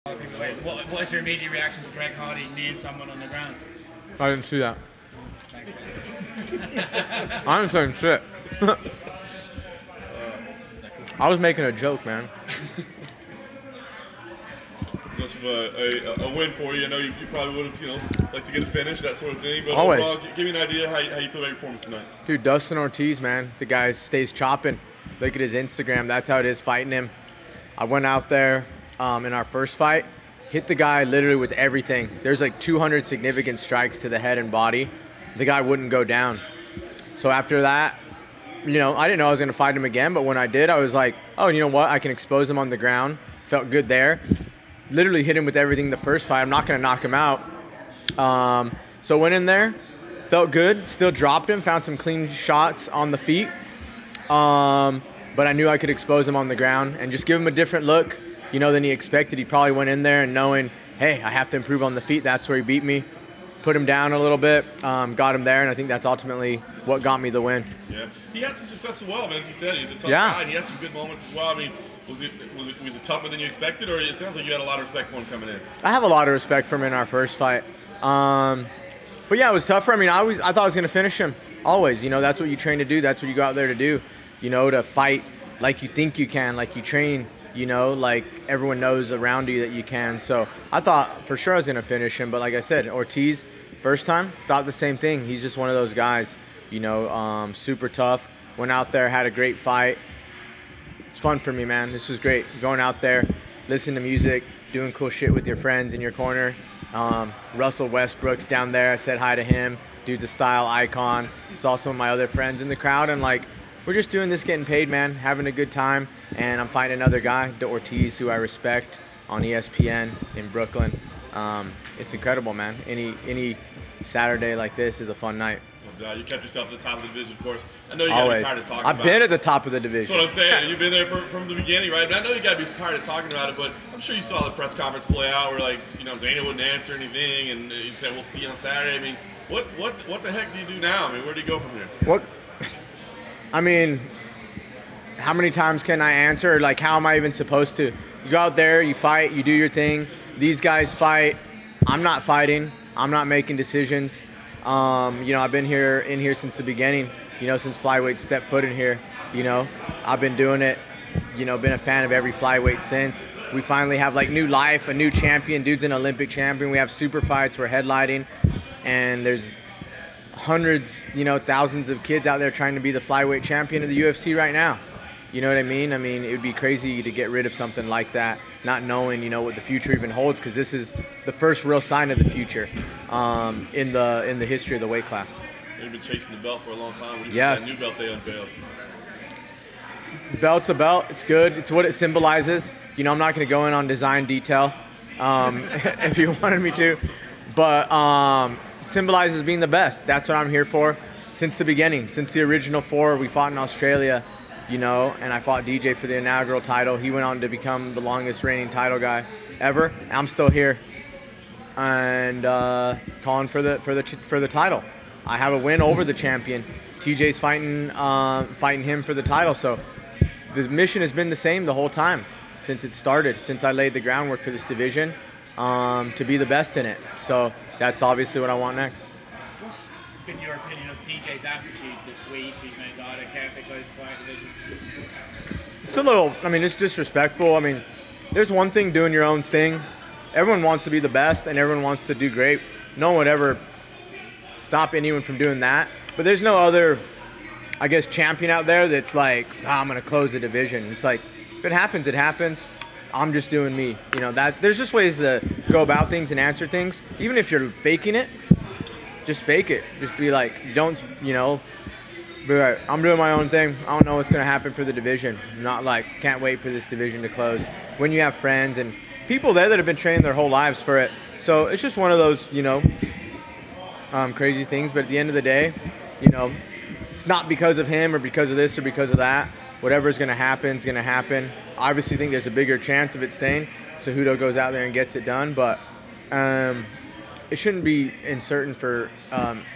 What was your immediate reaction to Greg Hardy kneeing someone on the ground? I didn't see that. Thanks, I didn't say shit. I was making a joke, man. Much of a win for you. I know you probably would have, liked to get a finish, that sort of thing. But Always. Overall, give me an idea how you feel about your performance tonight. Dude, Dustin Ortiz, man, the guy stays chopping. Look at his Instagram. That's how it is fighting him. I went out there in our first fight, hit the guy literally with everything. There's like 200 significant strikes to the head and body. The guy wouldn't go down. So after that, I didn't know I was going to fight him again, but when I did, I was like, oh, you know what? I can expose him on the ground. Felt good there. Literally hit him with everything the first fight. I'm not going to knock him out. So went in there, felt good, still dropped him, found some clean shots on the feet. But I knew I could expose him on the ground and just give him a different look, than he expected. He probably went in there and knowing, hey, I have to improve on the feet. That's where he beat me. Put him down a little bit, got him there, and I think that's ultimately what got me the win. Yeah, he had some success as well, man. As you said, he's a tough guy, and he had some good moments as well. I mean, was it tougher than you expected, or it sounds like you had a lot of respect for him coming in? I have a lot of respect for him in our first fight. But yeah, it was tougher. I mean, I thought I was going to finish him, always. That's what you train to do. That's what you go out there to do, to fight like you think you can, like you train, like everyone knows around you that you can. So I thought for sure I was going to finish him. But like I said, Ortiz, first time, thought the same thing. He's just one of those guys, super tough. Went out there, had a great fight. It's fun for me, man. This was great. Going out there, listening to music, doing cool shit with your friends in your corner. Russell Westbrook's down there. I said hi to him. Dude's a style icon. Saw some of my other friends in the crowd, and we're just doing this, getting paid, man, having a good time. And I'm fighting another guy, Ortiz, who I respect, on ESPN in Brooklyn. It's incredible, man. Any Saturday like this is a fun night. You kept yourself at the top of the division, of course. I know you got to be tired of talking about it. I've been at the top of the division. That's what I'm saying. You've been there from the beginning, right? And I know you got to be tired of talking about it, but I'm sure you saw the press conference play out where, Dana wouldn't answer anything, and he said, we'll see you on Saturday. I mean, what the heck do you do now? I mean, where do you go from here? I mean, how many times can I answer? How am I even supposed to? You go out there, you fight, you do your thing. These guys fight. I'm not fighting. I'm not making decisions. I've been in here since the beginning, since flyweight stepped foot in here. I've been doing it, been a fan of every flyweight since. We finally have new life, a new champion. Dude's an Olympic champion. We have super fights. We're headlighting, and there's hundreds, thousands of kids out there trying to be the flyweight champion of the UFC right now. You know what I mean? I mean, it would be crazy to get rid of something like that, not knowing, what the future even holds, because this is the first real sign of the future in the history of the weight class. You've been chasing the belt for a long time. What do you Yes. think that new belt they unveiled? Belt's a belt. It's good. It's what it symbolizes. I'm not going to go in on design detail if you wanted me to, but symbolizes being the best. That's what I'm here for since the beginning, since the original 4. We fought in Australia. And I fought DJ for the inaugural title. He went on to become the longest reigning title guy ever. I'm still here and calling for the title. I have a win over the champion. TJ's fighting him for the title. So the mission has been the same the whole time since it started, since I laid the groundwork for this division to be the best in it. So that's obviously what I want next. What's been your opinion of TJ's attitude this week? He's made I don't care if it goes to fight division. It's a little, it's disrespectful. There's one thing doing your own thing. Everyone wants to be the best and everyone wants to do great. No one would ever stop anyone from doing that. But there's no other, champion out there that's I'm going to close the division. It's if it happens, it happens. I'm just doing me. There's just ways to go about things and answer things. Even if you're faking it, just fake it. Just be don't, be like, I'm doing my own thing. I don't know what's going to happen for the division. Not can't wait for this division to close. When you have friends and people there that have been training their whole lives for it. So it's just one of those, crazy things. But at the end of the day, it's not because of him or because of this or because of that. Whatever's going to happen is going to happen. I obviously think there's a bigger chance of it staying. Cejudo goes out there and gets it done. But it shouldn't be uncertain for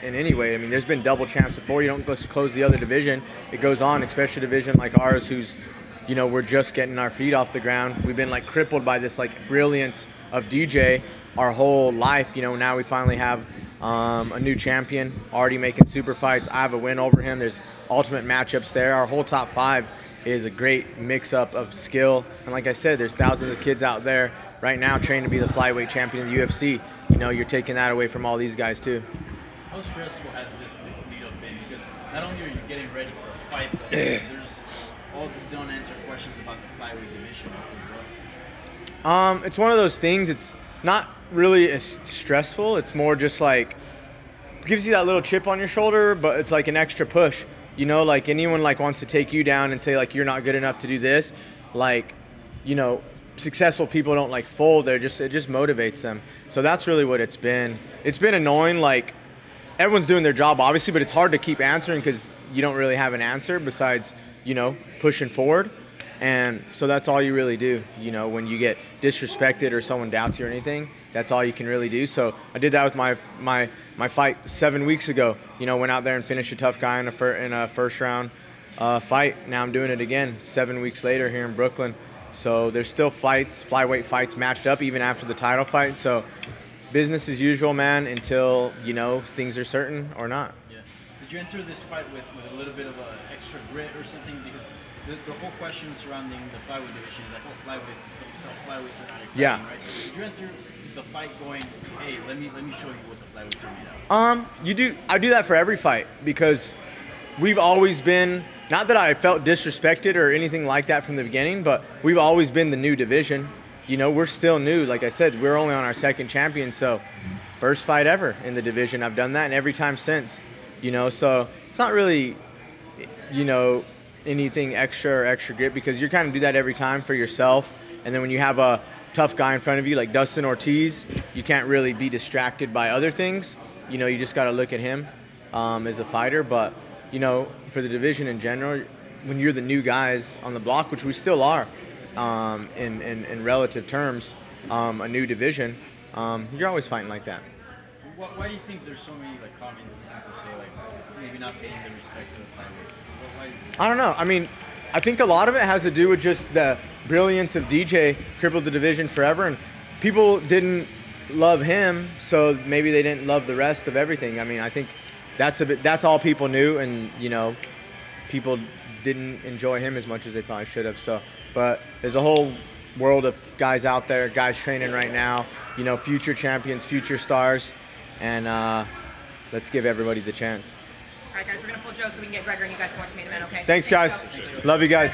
in any way. There's been double champs before. You don't just close the other division. It goes on, especially a division like ours, who's you know, we're just getting our feet off the ground. We've been like crippled by this like brilliance of DJ our whole life. You know, now we finally have a new champion already making super fights. I have a win over him. There's ultimate matchups there. Our whole top 5 is a great mix-up of skill. And like I said, there's thousands of kids out there right now training to be the flyweight champion in the UFC. You know, you're taking that away from all these guys too. How stressful has this lead-up been? Because not only are you getting ready for a fight, but there's all these unanswered questions about the flyweight division as well. It's one of those things. It's not really as stressful. It's more just like gives you that little chip on your shoulder, but it's like an extra push. You know, like anyone like wants to take you down and say like you're not good enough to do this. Like, you know, successful people don't like fold. It just motivates them. So that's really what it's been. It's been annoying. Like everyone's doing their job obviously, but it's hard to keep answering because you don't really have an answer besides, you know, pushing forward. And so that's all you really do. You know, when you get disrespected or someone doubts you or anything, that's all you can really do. So I did that with my fight 7 weeks ago. You know, went out there and finished a tough guy in a first round fight. Now I'm doing it again 7 weeks later here in Brooklyn. So there's still fights, flyweight fights matched up even after the title fight. So business as usual, man, until, you know, things are certain or not. Yeah. Did you enter this fight with a little bit of an extra grit or something? Because the whole question surrounding the flyweight division is like, oh, flyweights are not exciting, yeah. Right? Did you enter the fight going, hey, let me show you what the flyweights are made of? I do that for every fight because we've always been, not that I felt disrespected or anything like that from the beginning, but we've always been the new division. You know, we're still new. Like I said, we're only on our 2nd champion, so first fight ever in the division. I've done that and every time since, you know, so it's not really, you know, anything extra or extra grit because you kind of do that every time for yourself. And then when you have a tough guy in front of you like Dustin Ortiz, you can't really be distracted by other things. You know, you just got to look at him as a fighter. But, you know, for the division in general, when you're the new guys on the block, which we still are in relative terms, a new division, you're always fighting like that. Why do you think there's so many like comments that people say like maybe not paying the respect to the flyweights? Why do you think? I don't know. I mean, I think a lot of it has to do with just the brilliance of DJ crippled the division forever, and people didn't love him, so maybe they didn't love the rest of everything. I mean, I think that's all people knew, and you know, people didn't enjoy him as much as they probably should have. So, but there's a whole world of guys out there, guys training right now, you know, future champions, future stars, and let's give everybody the chance. All right, guys, we're going to pull Joe so we can get Gregor and you guys can watch me in a minute, okay? Thanks, guys. Love you guys.